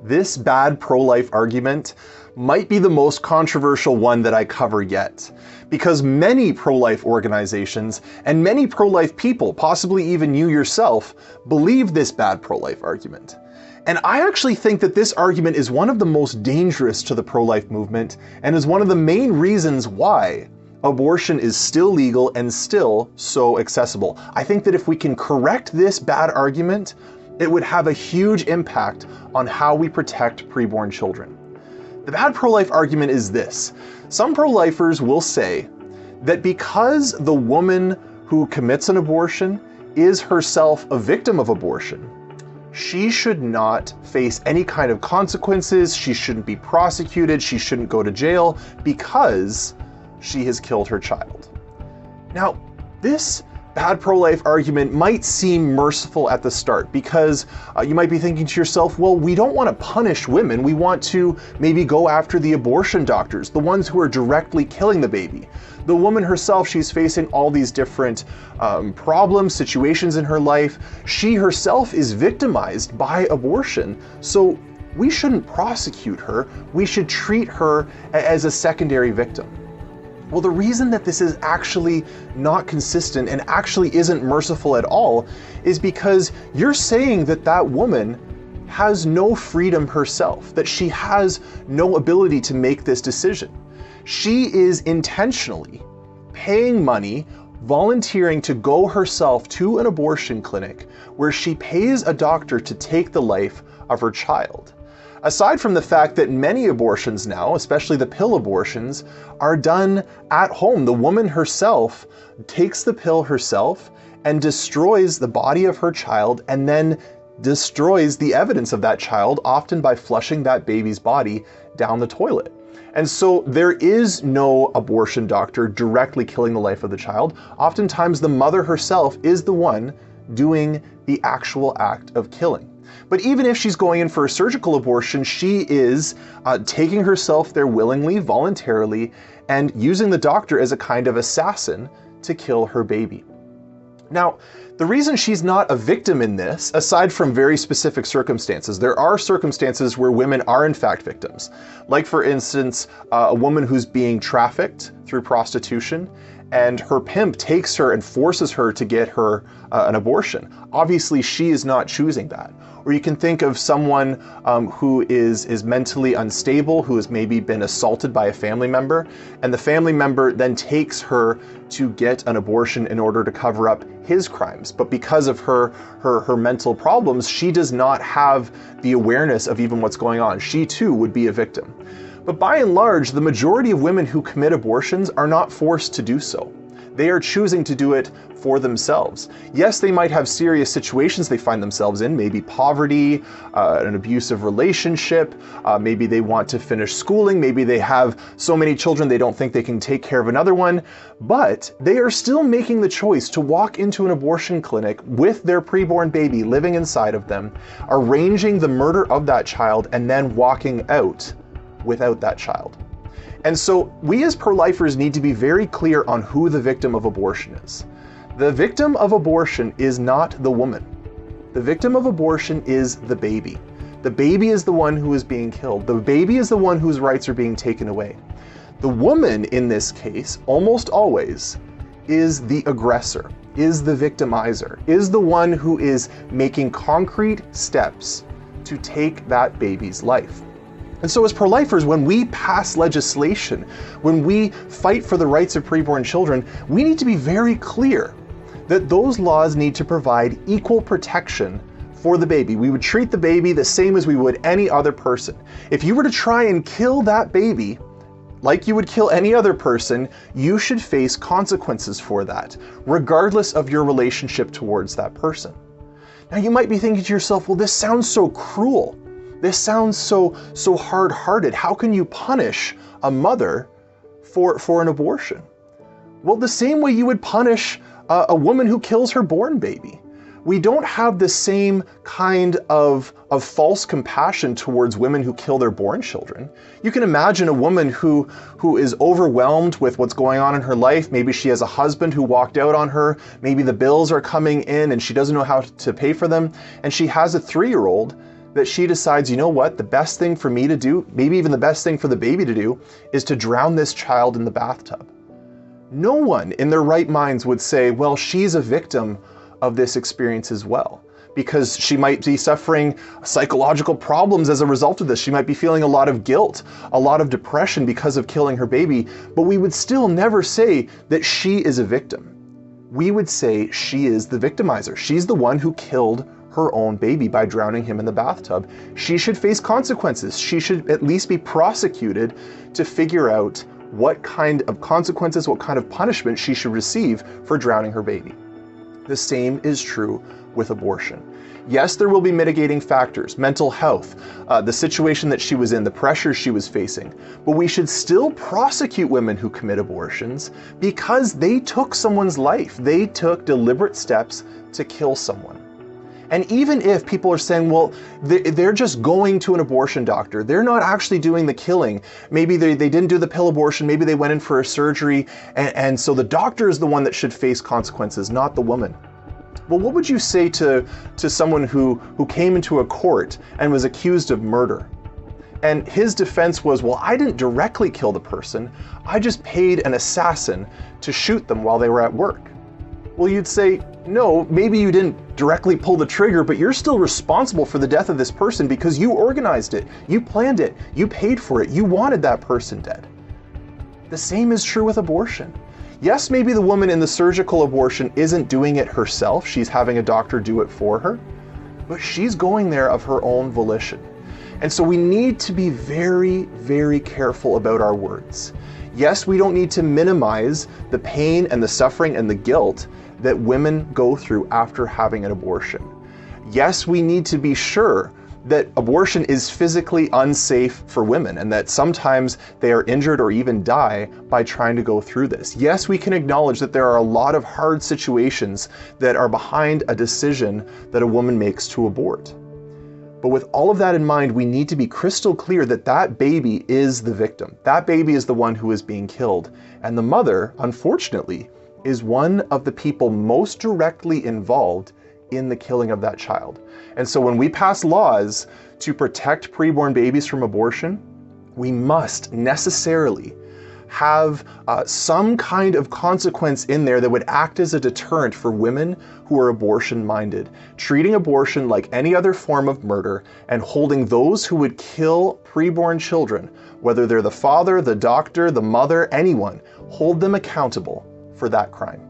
This bad pro-life argument might be the most controversial one that I cover yet, because many pro-life organizations and many pro-life people, possibly even you yourself, believe this bad pro-life argument. And I actually think that this argument is one of the most dangerous to the pro-life movement and is one of the main reasons why abortion is still legal and still so accessible. I think that if we can correct this bad argument, it would have a huge impact on how we protect preborn children. The bad pro-life argument is this. Some pro-lifers will say that because the woman who commits an abortion is herself a victim of abortion, she should not face any kind of consequences, she shouldn't be prosecuted, she shouldn't go to jail because she has killed her child. Now, this bad pro-life argument might seem merciful at the start because you might be thinking to yourself, well, we don't want to punish women. We want to maybe go after the abortion doctors, the ones who are directly killing the baby. The woman herself, she's facing all these different problems, situations in her life. She herself is victimized by abortion. So we shouldn't prosecute her. We should treat her as a secondary victim. Well, the reason that this is actually not consistent and actually isn't merciful at all is because you're saying that that woman has no freedom herself, that she has no ability to make this decision. She is intentionally paying money, volunteering to go herself to an abortion clinic where she pays a doctor to take the life of her child. Aside from the fact that many abortions now, especially the pill abortions, are done at home. The woman herself takes the pill herself and destroys the body of her child and then destroys the evidence of that child, often by flushing that baby's body down the toilet. And so there is no abortion doctor directly killing the life of the child. Oftentimes the mother herself is the one doing the actual act of killing. But even if she's going in for a surgical abortion, she is taking herself there willingly, voluntarily, and using the doctor as a kind of assassin to kill her baby. Now, the reason she's not a victim in this, aside from very specific circumstances, there are circumstances where women are in fact victims. Like for instance, a woman who's being trafficked through prostitution, and her pimp takes her and forces her to get her an abortion. Obviously, she is not choosing that. Or you can think of someone who is mentally unstable, who has maybe been assaulted by a family member, and the family member then takes her to get an abortion in order to cover up his crimes. But because of her mental problems, she does not have the awareness of even what's going on. She too would be a victim. But by and large, the majority of women who commit abortions are not forced to do so. They are choosing to do it for themselves. Yes, they might have serious situations they find themselves in, maybe poverty, an abusive relationship, maybe they want to finish schooling, maybe they have so many children they don't think they can take care of another one, but they are still making the choice to walk into an abortion clinic with their preborn baby living inside of them, arranging the murder of that child, and then walking out without that child. And so we as pro-lifers need to be very clear on who the victim of abortion is. The victim of abortion is not the woman. The victim of abortion is the baby. The baby is the one who is being killed. The baby is the one whose rights are being taken away. The woman in this case, almost always, is the aggressor, is the victimizer, is the one who is making concrete steps to take that baby's life. And so as pro-lifers, when we pass legislation, when we fight for the rights of preborn children, we need to be very clear that those laws need to provide equal protection for the baby. We would treat the baby the same as we would any other person. If you were to try and kill that baby like you would kill any other person, you should face consequences for that, regardless of your relationship towards that person. Now you might be thinking to yourself, well, this sounds so cruel. This sounds so hard-hearted. How can you punish a mother for an abortion? Well, the same way you would punish a woman who kills her born baby. We don't have the same kind of false compassion towards women who kill their born children. You can imagine a woman who is overwhelmed with what's going on in her life. Maybe she has a husband who walked out on her. Maybe the bills are coming in and she doesn't know how to pay for them. And she has a 3-year-old that she decides, you know what, the best thing for me to do, maybe even the best thing for the baby to do, is to drown this child in the bathtub. No one in their right minds would say, well, she's a victim of this experience as well, because she might be suffering psychological problems as a result of this. She might be feeling a lot of guilt, a lot of depression because of killing her baby, but we would still never say that she is a victim. We would say she is the victimizer. She's the one who killed her own baby by drowning him in the bathtub. She should face consequences. She should at least be prosecuted to figure out what kind of consequences, what kind of punishment she should receive for drowning her baby. The same is true with abortion. Yes, there will be mitigating factors, mental health, the situation that she was in, the pressures she was facing, but we should still prosecute women who commit abortions because they took someone's life. They took deliberate steps to kill someone. And even if people are saying, well, they're just going to an abortion doctor, they're not actually doing the killing. Maybe they didn't do the pill abortion, maybe they went in for a surgery, and so the doctor is the one that should face consequences, not the woman. Well, what would you say to someone who came into a court and was accused of murder? And his defense was, well, I didn't directly kill the person, I just paid an assassin to shoot them while they were at work. Well, you'd say, no, maybe you didn't directly pull the trigger, but you're still responsible for the death of this person because you organized it, you planned it, you paid for it, you wanted that person dead. The same is true with abortion. Yes, maybe the woman in the surgical abortion isn't doing it herself, she's having a doctor do it for her, but she's going there of her own volition. And so we need to be very, very careful about our words. Yes, we don't need to minimize the pain and the suffering and the guilt that women go through after having an abortion. Yes, we need to be sure that abortion is physically unsafe for women and that sometimes they are injured or even die by trying to go through this. Yes, we can acknowledge that there are a lot of hard situations that are behind a decision that a woman makes to abort. But with all of that in mind, we need to be crystal clear that that baby is the victim. That baby is the one who is being killed. And the mother, unfortunately, is one of the people most directly involved in the killing of that child. And so when we pass laws to protect preborn babies from abortion, we must necessarily have some kind of consequence in there that would act as a deterrent for women who are abortion-minded, treating abortion like any other form of murder and holding those who would kill preborn children, whether they're the father, the doctor, the mother, anyone, hold them accountable for that crime.